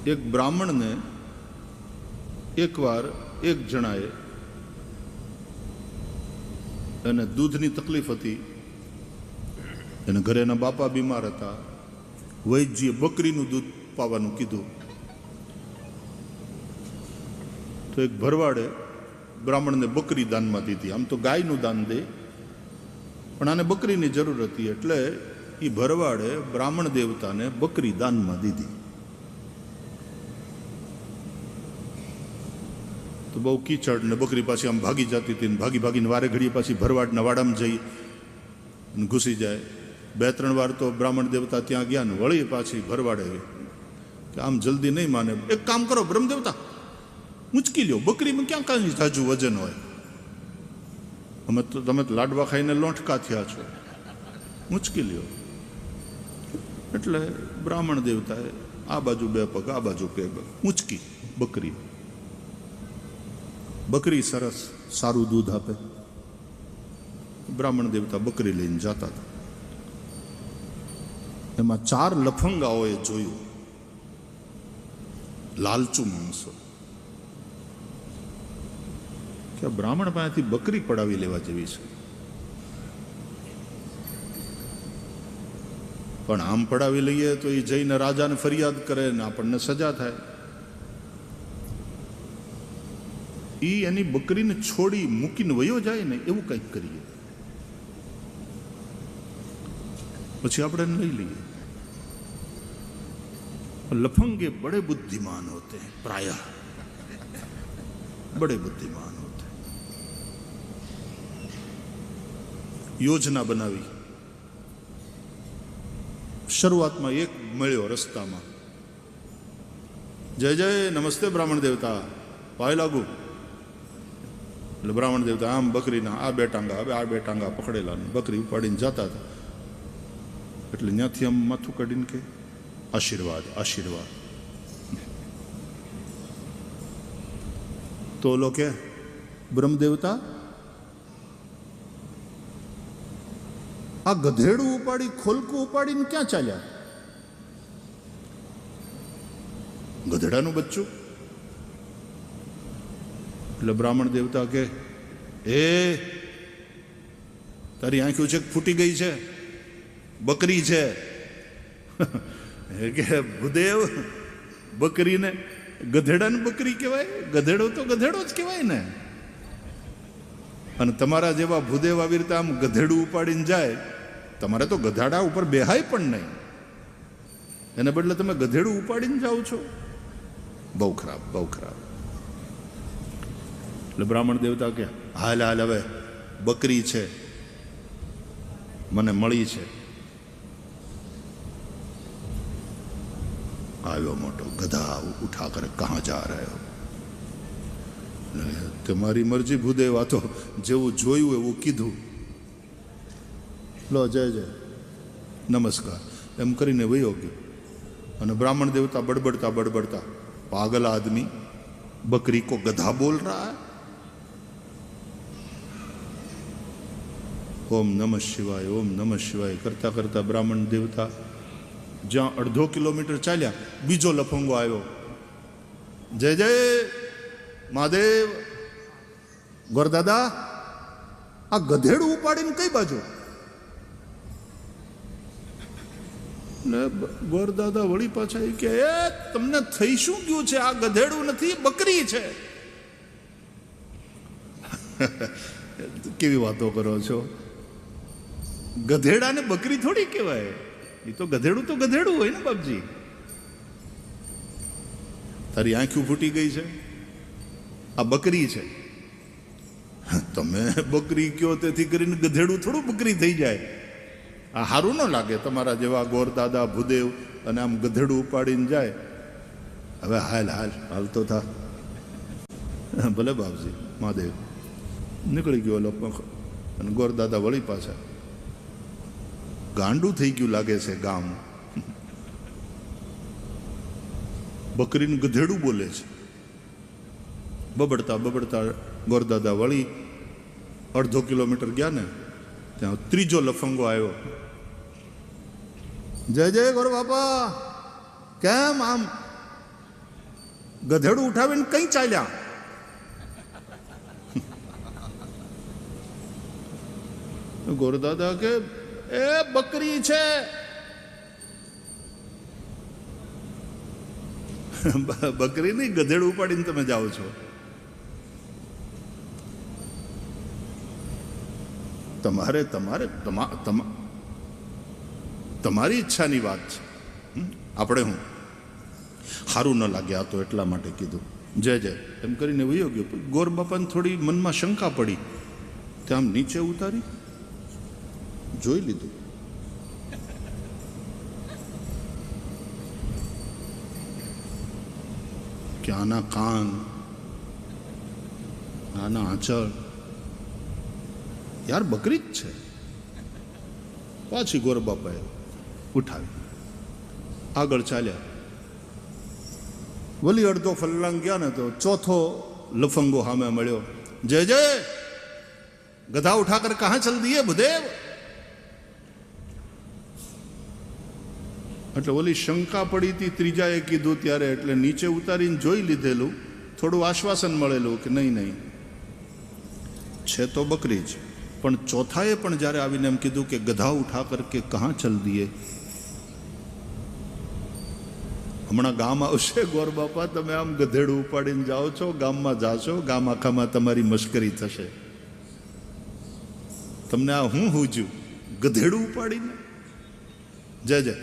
એક બ્રાહ્મણને એકવાર એક જણાએ એને દૂધની તકલીફ હતી, એને ઘરે એના બાપા બીમાર હતા, વૈદ્યજીએ બકરીનું દૂધ પાવાનું કીધું. તો એક ભરવાડે બ્રાહ્મણને બકરી દાનમાં દીધી. આમ તો ગાયનું દાન દે, પણ આને બકરીની જરૂર હતી એટલે એ ભરવાડે બ્રાહ્મણ દેવતાને બકરી દાનમાં દીધી. તો બહુ કીચડ ને બકરી પાછી આમ ભાગી જતી હતી ને ભાગીને વારે ઘડીએ પાછી ભરવાડના વાડામાં જઈ ઘૂસી જાય. 2-3 વાર તો બ્રાહ્મણ દેવતા ત્યાં ગયા ને વળી પાછી ભરવાડે કે આમ જલ્દી નહીં માને, એક કામ કરો બ્રહ્મ દેવતા, ઉંચકી લ્યો, બકરીમાં ક્યાં કાંઈ જાજુ વજન હોય, તમે તો લાડવા ખાઈને લોંઠકા થયા છો, ઉંચકી લ્યો. એટલે બ્રાહ્મણ દેવતાએ આ બાજુ 2 પગ આ બાજુ 2 પગ ઉંચકી બકરી. બકરી સરસ સારું દૂધ આપે. બ્રાહ્મણ દેવતા બકરી લઈને જતા હતા. એમાં 4 લફંગાઓએ જોયું, લાલચુ માણસો, કે બ્રાહ્મણ પાસેથી બકરી પડાવી લેવા જેવી છે, પણ આમ પડાવી લઈએ તો એ જઈને રાજાને ફરિયાદ કરે ને આપણને સજા થાય. એ એની બકરીને છોડી મૂકીને વયો જાય ને એવું કંઈક કરીએ, પછી આપણે લઈ લઈએ. लफंगे बड़े बुद्धिमान होते हैं, प्रायः बड़े बुद्धिमान होते हैं. योजना बनावी. શરૂઆતમાં એક મળ્યો રસ્તામાં, જય જય નમસ્તે બ્રાહ્મણ દેવતા, પાય લાગુ. એટલે બ્રાહ્મણ દેવતા આમ બકરીના આ 2 ટાંગા, હવે આ 2 ટાંગા પકડેલા બકરી ઉપાડીને જતા હતા. એટલે ત્યાંથી આમ માથું કાઢીને કે આશીર્વાદ આશીર્વાદ. તો ઓલો કે બ્રહ્મદેવતા આ ગધેડું ઉપાડી ખોલકું ઉપાડીને ક્યાં ચાલ્યા? ગધેડાનું બચ્ચું. એટલે બ્રાહ્મણ દેવતા કે એ તારી આંખો છે ફૂટી ગઈ છે, બકરી છે. કે ભૂદેવ, બકરીને ગધેડાને બકરી કહેવાય? ગધેડો તો ગધેડો જ કહેવાય ને. અને તમારા જેવા ભૂદેવ આવી રીતે આમ ગધેડું ઉપાડીને જાય, તમારે તો ગધાડા ઉપર બેહાય પણ નહીં, એને બદલે તમે ગધેડું ઉપાડીને જાઓ છો. બહુ ખરાબ, બહુ ખરાબ. એટલે બ્રાહ્મણ દેવતા કે હાલ હાલ, હવે બકરી છે મને મળી છે. આવ્યો મોટો ગધા ઉઠા કરે, કહા જા રહે હો? તમારી મરજી ભૂદેવ, આ તો જેવું જોયું એવું કીધું. લો જય જય નમસ્કાર એમ કરીને વયો ગયો. અને બ્રાહ્મણ દેવતા બડબડતા બડબડતા, પાગલ આદમી, બકરી કો ગधा બોલ रहा है. ઓમ નમઃ શિવાય, ઓમ નમઃ શિવાય કરતા કરતા બ્રાહ્મણ દેવતા જ્યાં 1/2 કિલોમીટર ચાલ્યા, બીજો લફંગો આવ્યો. જય જય મહાદેવ, ગોરદાદા આ ગધેડું ઉપાડીને કઈ બાજુ? ગોરદાદા વળી પાછા કે એ તમને થઈ શું ગયું છે? આ ગધેડું નથી, બકરી છે. કેવી વાતો કરો છો? ગધેડાને બકરી થોડી કહેવાય. એ તો ગધેડું હોય ને બાપજી. તારી આંખો ફૂટી ગઈ છે, આ બકરી છે. તમે બકરી કયો તેથી કરીને ગધેડું થોડું બકરી થઈ જાય. આ સારું ન લાગે. તમારા જેવા ગોરદાદા ભૂદેવ અને આમ ગધેડું ઉપાડીને જાય. હવે હાલ હાલ હાલતો થા. ભલે બાપજી. મહાદેવ નીકળી ગયો લોકો. અને ગોરદાદા વળી પાછા. ગાંડું થઈ ગયું લાગે છે ગામ. બકરીનું ગધેડું બોલે છે. બબડતા બબડતા ગોરદાદા વળી 1/2 કિલોમીટર ગયા ને ત્યાં ત્રીજો લફંગો આવ્યો. જય જય ગોર બાપા, કેમ આમ ગધેડું ઉઠાવીને કઈ ચાલ્યા. ગોરદાદા કે એ બકરી છે. બકરી નહીં, ગધેડું ઉપાડીને તમે જાઓ છો. તમારે તમારે તમારી ઈચ્છાની વાત છે. આપણે હું સારું ન લાગે આ તો એટલા માટે કીધું. જય જય એમ કરીને વયો ગયો. ગોર બાપાને થોડી મનમાં શંકા પડી. ત્યાં આમ નીચે ઉતારી જોઈ લીધું. કે આના કાન, આના આંચળ, યાર બકરી જ છે. પાછી ગોર બાપાએ ઉઠાવી આગળ ચાલ્યા. વલી અડધો ફલ્લાંગ ગયા ને તો ચોથો લફંગો સામે મળ્યો. જય જય ગધા ઉઠાકર કહા ચલ દિયે ભુદેવ. એટલે ઓલી શંકા પડી હતી ત્રીજાએ કીધું ત્યારે, એટલે નીચે ઉતારીને જોઈ લીધેલું. થોડું આશ્વાસન મળેલું કે નહીં નહીં છે તો બકરી જ. પણ ચોથાએ પણ જ્યારે આવીને એમ કીધું કે ગધા ઉઠા કર કે કહા ચલ દિયે. હમણાં ગામ આવશે ગોર બાપા, તમે આમ ગધેડું ઉપાડીને જાઓ છો, ગામમાં જાશો, ગામ આખામાં તમારી મશ્કરી થશે. તમને આ હું હુજ્યું ગધેડું ઉપાડીને. જય જય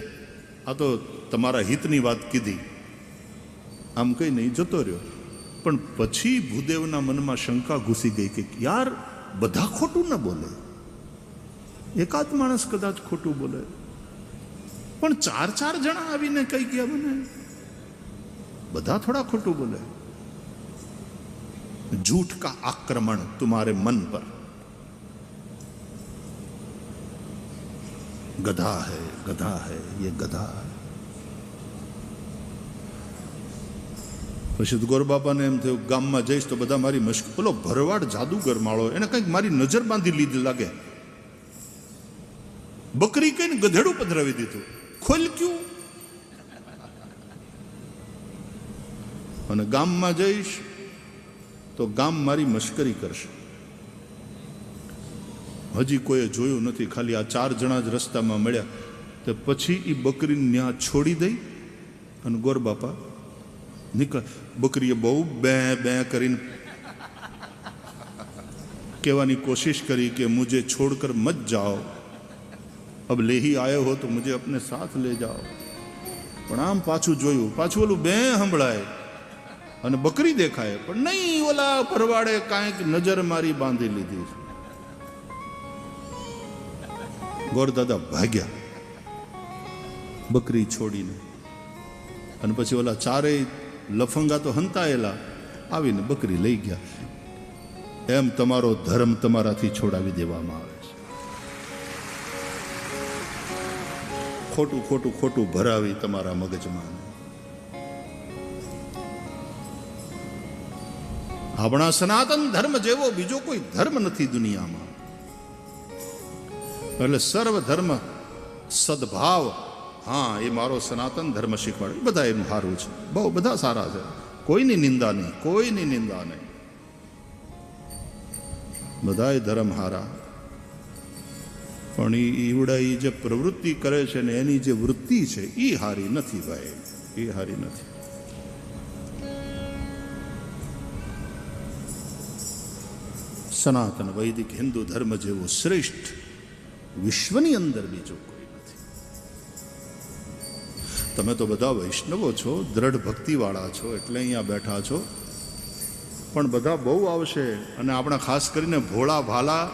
આ તો તમારા હિતની વાત કીધી, આમ કઈ નહીં જતો રહ્યો. પણ પછી ભૂદેવના મનમાં શંકા ઘૂસી ગઈ કે યાર બધા ખોટું ન બોલે, એકાદ માણસ કદાચ ખોટું બોલે, પણ ચાર ચાર જણા આવીને કઈ ગયા મને, બધા થોડા ખોટું બોલે. झूठ का आक्रमण तुम्हारे मन पर. गधा है ये गधा है. પછી ગોર બાપાને એમ થયું ગામમાં જઈશ તો બધા મારી મશ્ક. પેલો ભરવાડ જાદુગર માળો એને કંઈક મારી નજર બાંધી લીધી લાગે. બકરી કઈને ગધેડું પધરાવી દીધું. ખોલ ક્યું. અને ગામમાં જઈશ તો ગામ મારી મશ્કરી કરશે. હજી કોઈએ જોયું નથી, ખાલી આ ચાર જણા જ રસ્તામાં મળ્યા. તો પછી એ બકરીને ત્યાં છોડી દઈ અને ગોર બાપા નીકળ. બકરીએ બહુ બે બે કરીને કહેવાની કોશિશ કરી કે મુझे छोड़कर मत जाओ, अब ले ही आए हो तो मुझे अपने साथ ले जाओ. પણ આમ પાછું જોયું, પાછું ઓલું બે સંભળાય અને બકરી દેખાય, પણ નહીં, ઓલા ભરવાડે કાંઈક નજર મારી બાંધી લીધી. ગોરદાદા ભાગ્યા બકરી છોડીને. અને પછી ઓલા ચારેય લફંગા તો હંતાયેલા આવીને બકરી લઈ ગયા. એમ તમારો ધર્મ તમારાથી છોડાવી દેવામાં આવે છે. ખોટું ખોટું ખોટું ભરાવી તમારા મગજમાં. આપણા સનાતન ધર્મ જેવો બીજો કોઈ ધર્મ નથી દુનિયામાં. એટલે સર્વ ધર્મ સદભાવ, હા એ મારો સનાતન ધર્મ શીખવાડે. બધા એનું સારું છે, બહુ બધા સારા છે, કોઈની નિંદા નહીં, કોઈની નિંદા નહીં. બધાય ધર્મ હારા. પણ ઈવડા એ જે પ્રવૃત્તિ કરે છે ને એની જે વૃત્તિ છે એ હારી નથી ભાઈ, એ હારી નથી. સનાતન વૈદિક હિન્દુ ધર્મ જેવો શ્રેષ્ઠ વિશ્વની અંદર બીજો કોઈ નથી. તમે તો બધા વૈષ્ણવો છો, દ્રઢ ભક્તિવાળા છો, એટલે અહીંયા બેઠા છો. પણ બધા બહુ આવશે, અને આપણા ખાસ કરીને ભોળા ભાલા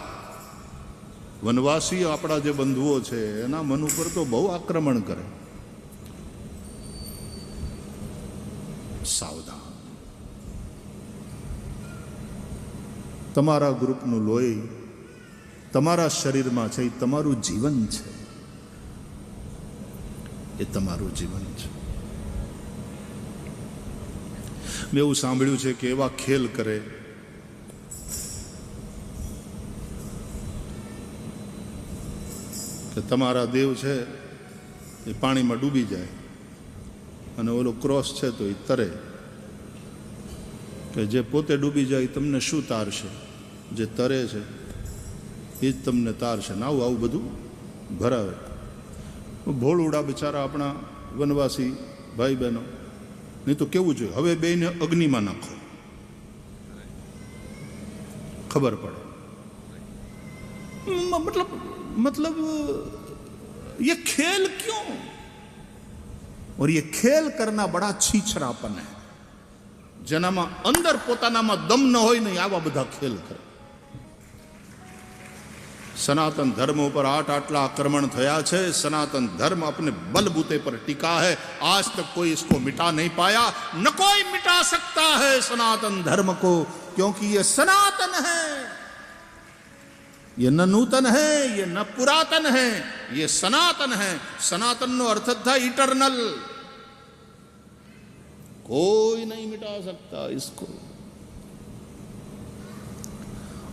વનવાસી આપણા જે બંધુઓ છે એના મન ઉપર તો બહુ આક્રમણ કરે. સાવધાન. તમારા ગ્રુપનું લોહી તમારા શરીરમાં છે, એ તમારું જીવન છે, એ તમારું જીવન છે. મેં એવું સાંભળ્યું છે કે એવા ખેલ કરે કે તમારા દેવ છે એ પાણીમાં ડૂબી જાય અને ઓલો ક્રોસ છે તો એ તરે, કે જે પોતે ડૂબી જાય તમને શું તારશે, જે તરે છે એ જ તમને તારશે. ને આવું બધું ભરાવે. ભોળુડા બિચારા આપણા વનવાસી ભાઈ બહેનો, નહીં તો કેવું જોઈએ, હવે બેને અગ્નિમાં નાખો, खबर पड़े. मतलब ये खेल क्यों? और ये खेल करना बड़ा छीछरापन है. જેનામાં અંદર પોતાનામાં દમ ન હોય ને આવા બધા ખેલ કરે. सनातन धर्म पर आटला आक्रमण थया है. सनातन धर्म अपने बलबूते पर टिका है. आज तक कोई इसको मिटा नहीं पाया, न कोई मिटा सकता है सनातन धर्म को, क्योंकि ये सनातन है. ये न नूतन है, ये न पुरातन है, ये सनातन है. सनातन नो अर्थ था इटर्नल. कोई नहीं मिटा सकता इसको.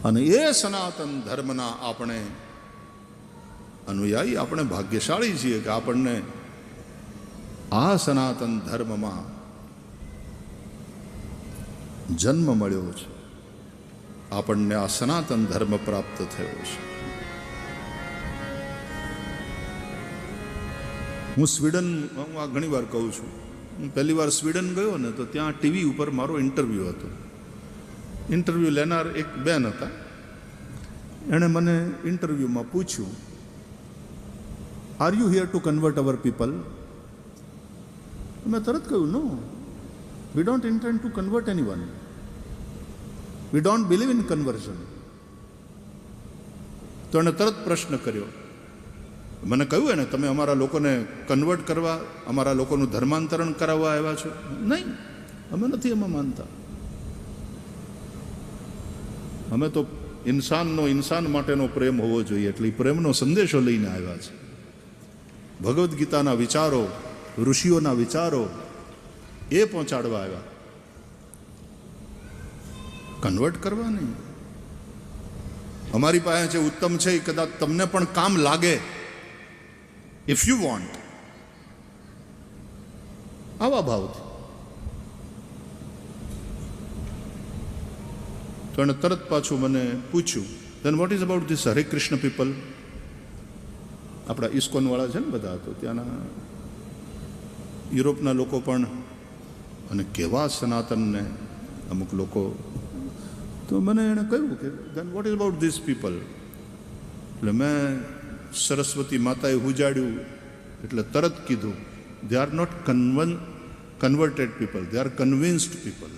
અને એ સનાતન ધર્મના આપણે અનુયાયી, આપણે ભાગ્યશાળી છીએ કે આપણને આ સનાતન ધર્મમાં જન્મ મળ્યો છે, આપણને આ સનાતન ધર્મ પ્રાપ્ત થયો છે. હું સ્વીડન, હું આ ઘણી વાર કહું છું, હું પહેલી વાર સ્વીડન ગયો ને તો ત્યાં ટીવી ઉપર મારો ઇન્ટરવ્યૂ હતો. ઇન્ટરવ્યૂ લેનાર એક બેન હતા. એણે મને ઇન્ટરવ્યૂમાં પૂછ્યું, are you here to convert our people? મેં તરત કહ્યું, no, we don't intend to convert anyone. We don't believe in conversion. તો એણે તરત પ્રશ્ન કર્યો. મને કહ્યું એને, તમે અમારા લોકોને કન્વર્ટ કરવા, અમારા લોકોનું ધર્માંતરણ કરાવવા આવ્યા છો? નહીં, અમે નથી એમાં માનતા. અમે તો ઇન્સાન માટેનો પ્રેમ હોવો જોઈએ, એટલે પ્રેમનો સંદેશો લઈને આવ્યા છે. ભગવદ્ ગીતાના વિચારો, ઋષિઓના વિચારો એ પહોંચાડવા આવ્યા, કન્વર્ટ કરવા નહીં. અમારી પાસે જે ઉત્તમ છે એ કદાચ તમને પણ કામ લાગે, ઇફ યુ વોન્ટ. આવા ભાવથી. તો એણે તરત પાછું મને પૂછ્યું, દેન what is about this Hare Krishna people? આપણા ઇસ્કોનવાળા છે ને બધા, તો ત્યાંના યુરોપના લોકો પણ, અને કેવા સનાતનને અમુક લોકો. તો મને એણે કહ્યું કે then what is about this people? એટલે મેં સરસ્વતી માતાએ ઉજાડ્યું એટલે તરત કીધું, they are not converted people, they are convinced people.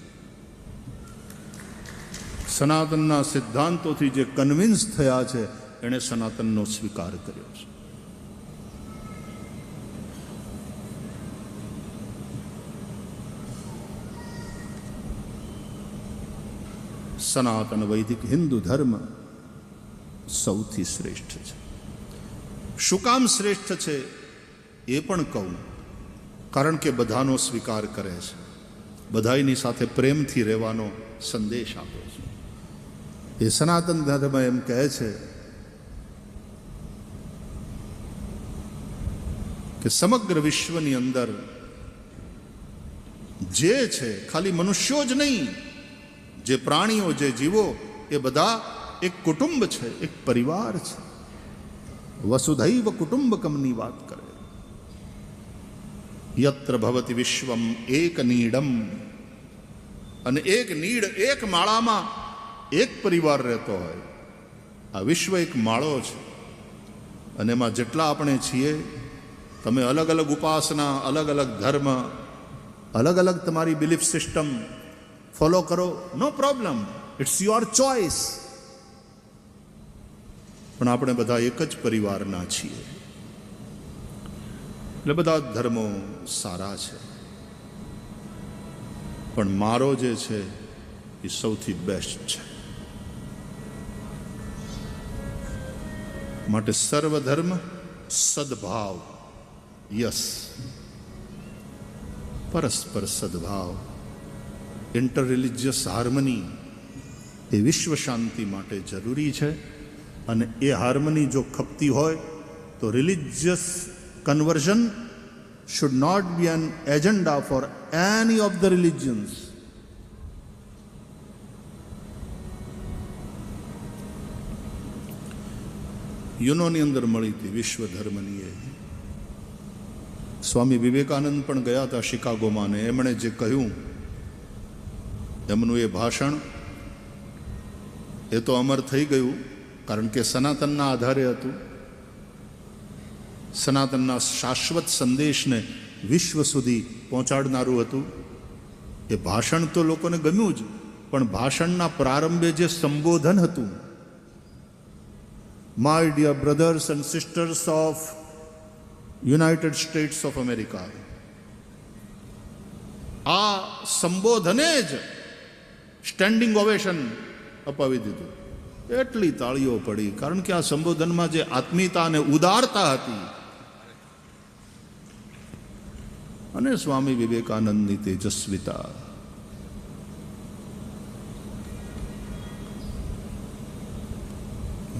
સનાતનના સિદ્ધાંતોથી જે કન્વિન્સ થયા છે એણે સનાતનનો સ્વીકાર કર્યો છે. સનાતન વૈદિક હિન્દુ ધર્મ સૌથી શ્રેષ્ઠ છે. શું કામ શ્રેષ્ઠ છે એ પણ કહું, કારણ કે બધાનો સ્વીકાર કરે છે, બધાની સાથે પ્રેમથી રહેવાનો સંદેશ આપે છે. એ સનાતન ધર્મ એમ કહે છે કે સમગ્ર વિશ્વની અંદર જે છે, ખાલી મનુષ્યો જ નહીં, જે પ્રાણીઓ, જે જીવો, એ બધા એક કુટુંબ છે, એક પરિવાર છે. વસુધૈવ કુટુંબકમની વાત કરે. યત્ર ભવતિ વિશ્વમ એક નીડમ. અને એક નીડ, એક માળામાં એક પરિવાર રહેતો હોય. આ વિશ્વ એક માળો છે, અને એમાં જેટલા આપણે છીએ, તમે અલગ અલગ ઉપાસના, અલગ અલગ ધર્મ, અલગ અલગ તમારી બિલીફ સિસ્ટમ ફોલો કરો, નો પ્રોબ્લેમ, ઇટ્સ યોર ચોઇસ. પણ આપણે બધા એક જ પરિવારના છીએ. એટલે બધા ધર્મો સારા છે, પણ મારો જે છે એ સૌથી બેસ્ટ છે. માટે સર્વધર્મ સદભાવ, યસ, પરસ્પર સદભાવ, ઇન્ટર રિલિજિયસ હાર્મની એ વિશ્વ શાંતિ માટે જરૂરી છે. અને એ હાર્મની જો ખપતી હોય તો religious conversion should not be an agenda for any of the religions. યુનોની અંદર મળી હતી, વિશ્વ ધર્મની. એ સ્વામી વિવેકાનંદ પણ ગયા હતા શિકાગોમાં, ને એમણે જે કહ્યું, એમનું એ ભાષણ એ તો અમર થઈ ગયું, કારણ કે સનાતનના આધારે હતું. સનાતનના શાશ્વત સંદેશને વિશ્વ સુધી પહોંચાડનારું હતું. એ ભાષણ તો લોકોને ગમ્યું જ, પણ ભાષણના પ્રારંભે જે સંબોધન હતું, my dear brothers and sisters of United States of America, આ સંબોધને જ સ્ટેન્ડિંગ ઓવેશન અપાવી દીધું. એટલી તાળીઓ પડી, કારણ કે આ સંબોધનમાં જે આત્મીયતા અને ઉદારતા હતી, અને સ્વામી વિવેકાનંદની તેજસ્વીતા.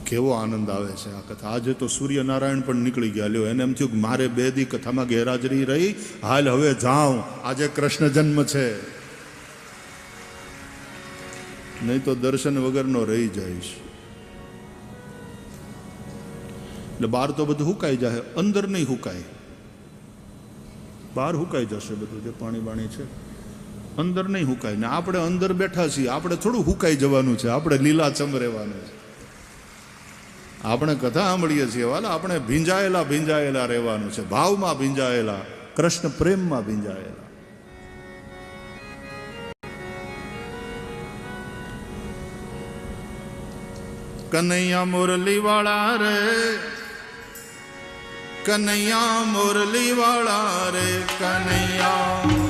કેવો આનંદ આવે છે આ કથા. આજે તો સૂર્યનારાયણ પણ નીકળી ગયા. લ્યો, એને એમ થયું કે મારે 2 દી કથામાં ગેરહાજરી રહી, હાલ હવે જાઉં, આજે કૃષ્ણ જન્મ છે, નહીં તો દર્શન વગરનો રહી જઈશ. એટલે બહાર તો બધું હુકાઈ જાય, અંદર નહીં હુકાય. બહાર હુકાઈ જશે બધું, જે પાણી બાણી છે, અંદર નહીં હુકાય. ને આપણે અંદર બેઠા છીએ, આપણે થોડું હુકાઈ જવાનું છે, આપણે લીલાછમ રહેવાનું છે. આપણે કથા સાંભળીએ છીએ વાલા, આપણે ભીંજાયેલા રહેવાનું છે, ભાવમાં ભીંજાયેલા, કૃષ્ણ પ્રેમમાં ભીંજાયેલા. કનૈયા મુરલી વાળા રે, કનૈયા મુરલી વાળા રે, કનૈયા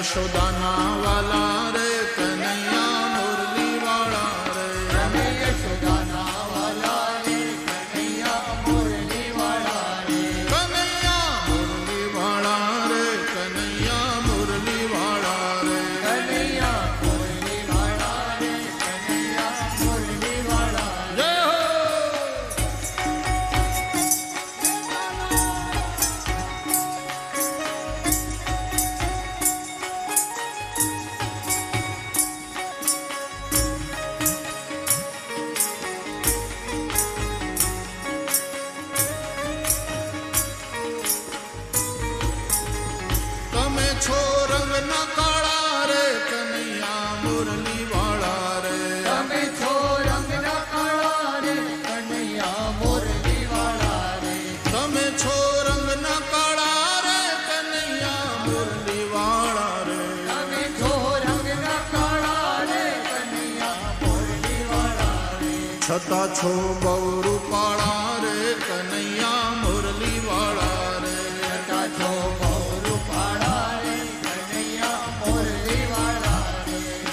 યશોદાના વાલા રે, કનૈયા મુરલી વાળા રે, યશોદાના વાલા રે, કનૈયા મુરલી વાળા રે, કનૈયા મુરલી વાળા રે, કનૈયા મુરલી વાળા રે, કનૈયા મુરલી વાળા રે, કનૈયા મુરલી વાળા. જય હો. છો રંગના કાળા રે, કનૈયા મુરલી વાળા રે, તમે છો રંગના કાળા રે, કનૈયા મુરલી વાળા રે, તમે છો રંગના કાળા રે, કનૈયા મુરલી વાળા રે, તમે છો રંગના કાળા રે, કનૈયા મુરલી વાળા રે, છતાં છો બહુ રૂપાળા રે, કનૈયા મુરલી વાળા રે, છતાં છો બહુ રૂપાળા રે,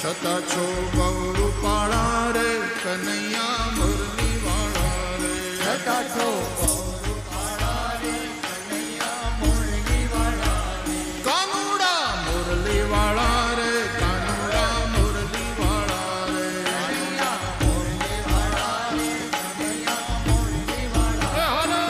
છતાં છો બહુ રૂપાળા રે, કનૈયા મુરલી વાળા રે, છતાં છો બહુ રૂપાળા રે, કનૈયા મુરલી વાળા રે, કાનુડા મુરલી વાળા રે, કાનુડા મુરલી વાળા રે, કનૈયા મુરલી વાળા રે, કનૈયા મુરલી વાળા રે.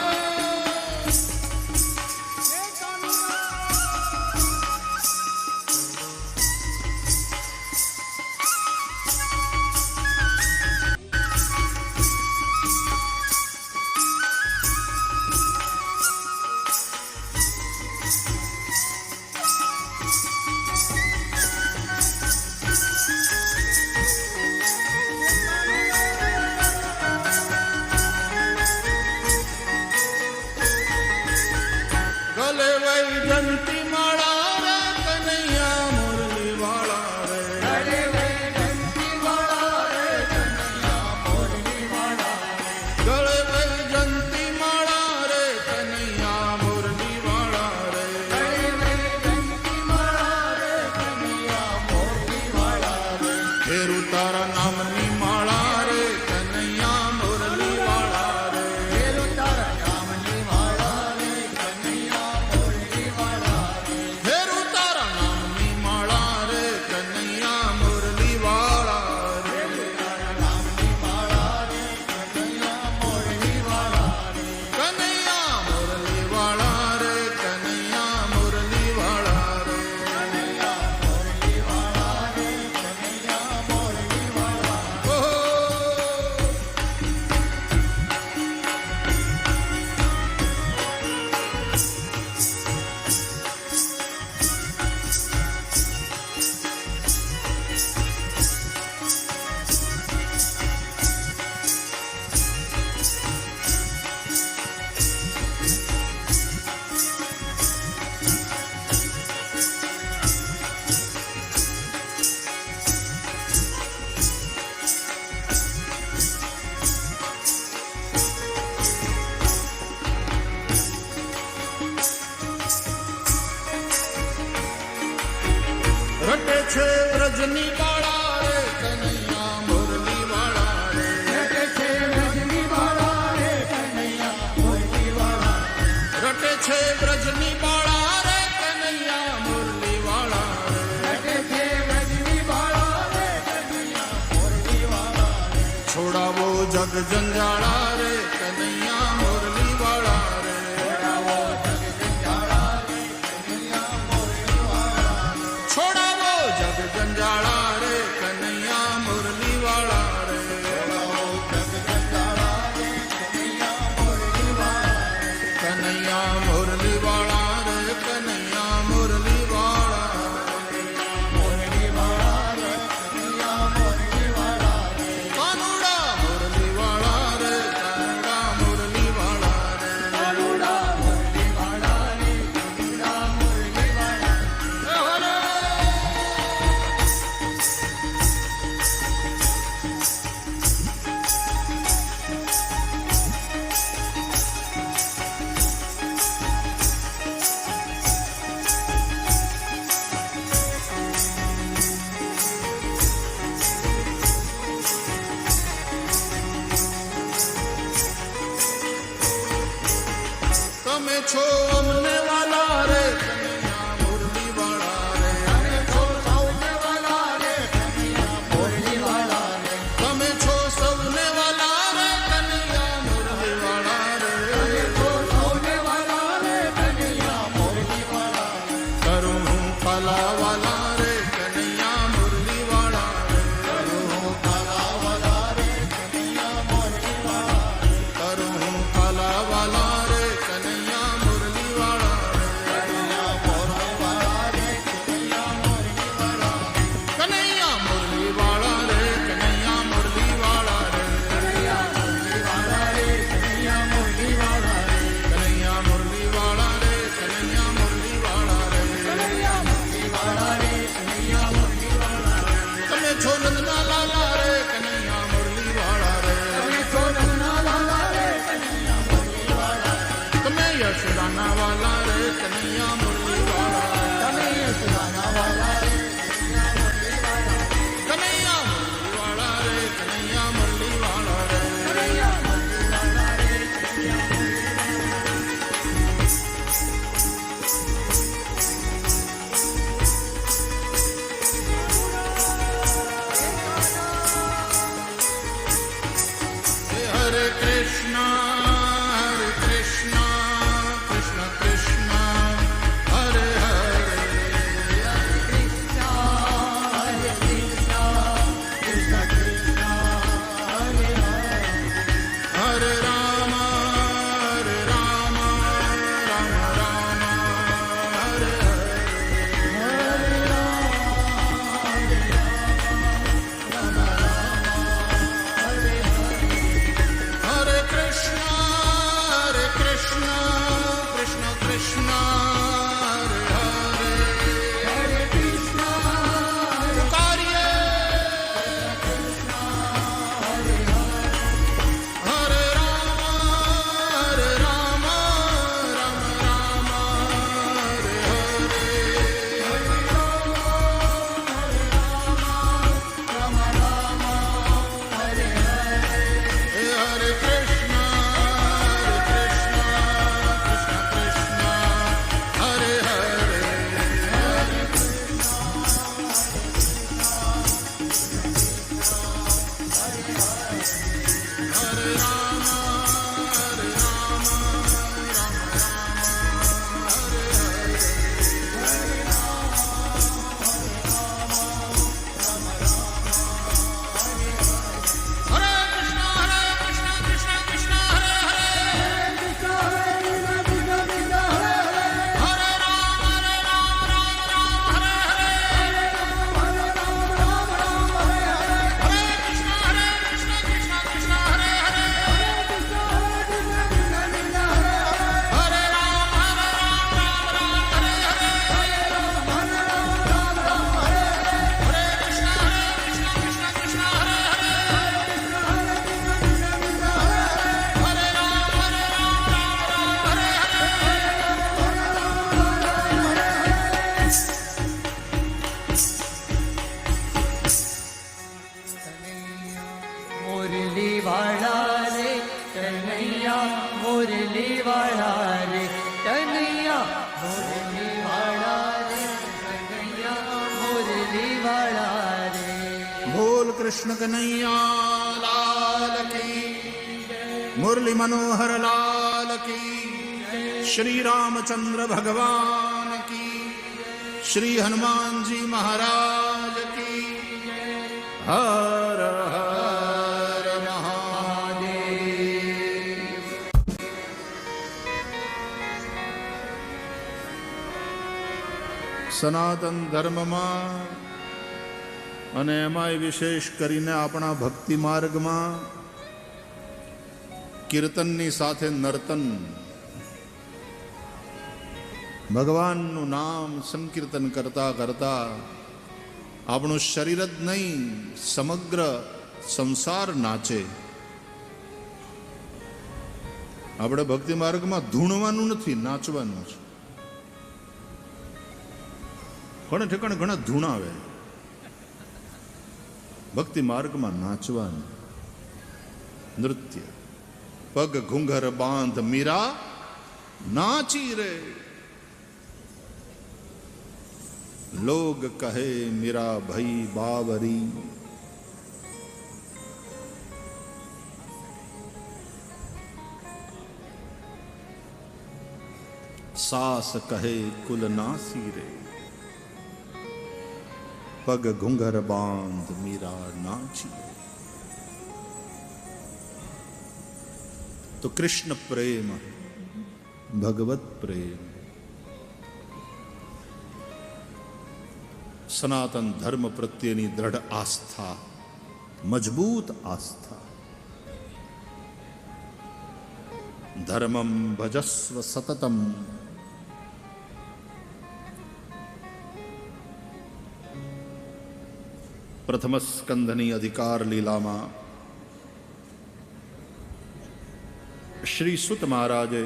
ગલે વૈજંતી માળા રે કનૈયા મુરલી વાળા રે. ગલે વૈજંતી માળા રે કનૈયા મુરલી વાળા રે. ગલે વૈજંતી માળા રે કનૈયા મુરલી વાળા રે. ગલે વૈજંતી માળા રે કનૈયા મુરલી વાળા રે. ફેરું તારા નામની માળા રે કનૈયા મુરલી વાળા રે. ફેરું તારા નામની માળા રે કનૈયા મુરલી વાળા રે. ફેરું તારા નામની માળા રે કનૈયા મુરલી વાળા રે. તારા નામની માળા રે કનૈયા મુરલી વાળા રે. કનૈયા મુરલી વાળા રે કનૈયા મુરલી વાળા રે. કનૈયા મુરલી વાળા રે કનૈયા મુરલી વાળા રે. ઓહો. રટે છે વ્રજની બાળા રે કનૈયા મુરલી વાળા રે. રટે છે વ્રજની બાળા રે કનૈયા મુરલી વાળા રે. રટે છે વ્રજની બાળા રે કનૈયા મુરલી વાળા રે. રટે છે વ્રજની બાળા રે કનૈયા મુરલી વાળા રે. છોડાવો જગ જંજાળા રે કનૈયા મુરલી વાળા રે. છોડાવો જગ જંજાળા રે કનૈયા મુરલી વાળા રે. છોડાવો જગ જંજાળા રે કનૈયા મુરલી વાળા રે. છોડાવો જગ જંજાળા રે કનૈયા મુરલી વાળા રે. કનૈયા મુરલી વાળા રે કનૈયા મુરલી વાળા રે. મુરલી વાળા રે કનૈયા મુરલી વાળા રે. કાનુડા મુરલી વાળા રે કાનુડા મુરલી વાળા રે. કાનુડા મુરલી વાળા રે કાનુડા મુરલી વાળા રે. હરે. તમે છો અમને વાલા રે કનૈયા મુરલી વાળા રે. તમે છો સૌને વાલા રે કનૈયા મુરલી વાળા રે. તમે છો સૌને વાલા રે કનૈયા મુરલી વાળા રે. તમે છો સૌને વાલા રે કનૈયા મુરલી વાળા રે. કરું હું પાલા વાલા રે કનૈયા મુરલી વાળા રે. કરું હું પાલા વાલા રે કનૈયા મુરલી વાળા રે. કરું હું પાલા વાલા રે કનૈયા મુરલી વાળા રે. કનૈયા મુરલી વાળા રે કનૈયા મુરલી વાળા રે. કનૈયા મુરલી વાળા રે કનૈયા મુરલી વાળા રે. કનૈયા મુરલી વાળા રે કનૈયા મુરલી વાળા રે. કનૈયા મુરલી વાળા રે કનૈયા મુરલી વાળા રે. કનૈયા મુરલી વાળા રે મુરલી વાળા રે કનૈયા મુરલી વાળા રે કનૈયા મુરલી વાળા રે. બોલ કૃષ્ણ કનૈયા લાલ કી, મુરલી મનોહર લાલ કી, શ્રી રામચંદ્ર ભગવાન કી, શ્રી હનુમાનજી મહારાજ કી. હર હર મહાદેવ. સનાતન ધર્મમાં અને એમાંય વિશેષ કરીને આપણા ભક્તિ માર્ગમાં કીર્તનની સાથે નર્તન, ભગવાનનું નામ સંકીર્તન કરતા કરતા આપણું શરીર જ નહીં સમગ્ર સંસાર નાચે. આપણે ભક્તિ માર્ગમાં ધૂણવાનું નથી, નાચવાનું છે. ઘણા ઠેકાણે ઘણા ધૂણાવે, ભક્તિ માર્ગમાં નાચવાનું. નૃત્ય પગ ઘૂંઘર બાંધ મીરા નાચી રે, લોગ કહે મીરા ભઈ બાવરી. સાસ કહે કુલ નાસી રે, પગ ઘૂંઘર બાંધ મીરા નાચી. તો કૃષ્ણ પ્રેમ, ભગવત પ્રેમ, સનાતન ધર્મ પ્રત્યેની દ્રઢ આસ્થા, મજબૂત આસ્થા. ધર્મમ ભજસ્વ સતતમ, પ્રથમ સ્કંધની અધિકાર લીલામાં શ્રી સુત મહારાજે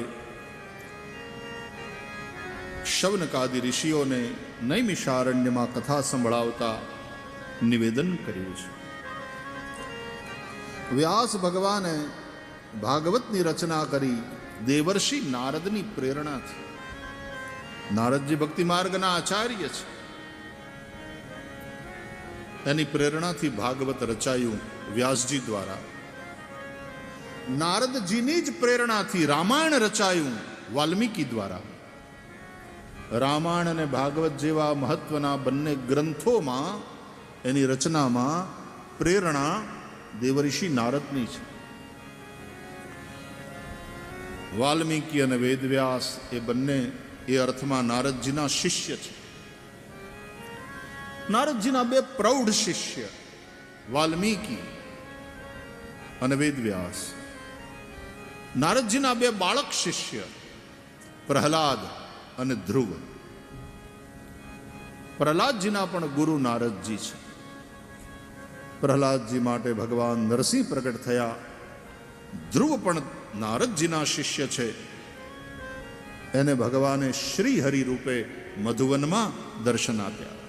શૌનકાદિ ઋષિઓને નૈમિષારણ્યમાં કથા સંભળાવતા નિવેદન કર્યું છે. વ્યાસ ભગવાને ભાગવતની રચના કરી દેવર્ષિ નારદની પ્રેરણાથી. નારદજી ભક્તિ માર્ગના આચાર્ય છે, એની પ્રેરણાથી ભાગવત રચાયું વ્યાસજી દ્વારા. નારદજીની જ પ્રેરણાથી રામાયણ રચાયું વાલ્મીકી દ્વારા. રામાયણ અને ભાગવત જેવા મહત્વના બંને ગ્રંથોમાં એની રચનામાં પ્રેરણા દેવર્ષિ નારદની છે. વાલ્મીકી અને વેદવ્યાસ એ બંને એ અર્થમાં નારદજીના શિષ્ય છે. નારદજીના બે પ્રૌઢ શિષ્ય વાલ્મીકી અને વેદવ્યાસ. નારદજીના બે બાળક શિષ્ય પ્રહલાદ અને ધ્રુવ. પ્રહલાદજીના પણ ગુરુ નારદજી છે. પ્રહલાદજી માટે ભગવાન નરસિંહ પ્રગટ થયા. ધ્રુવ પણ નારદજીના શિષ્ય છે. એને ભગવાને શ્રી હરિ રૂપે મધુવનમાં દર્શન આપ્યા.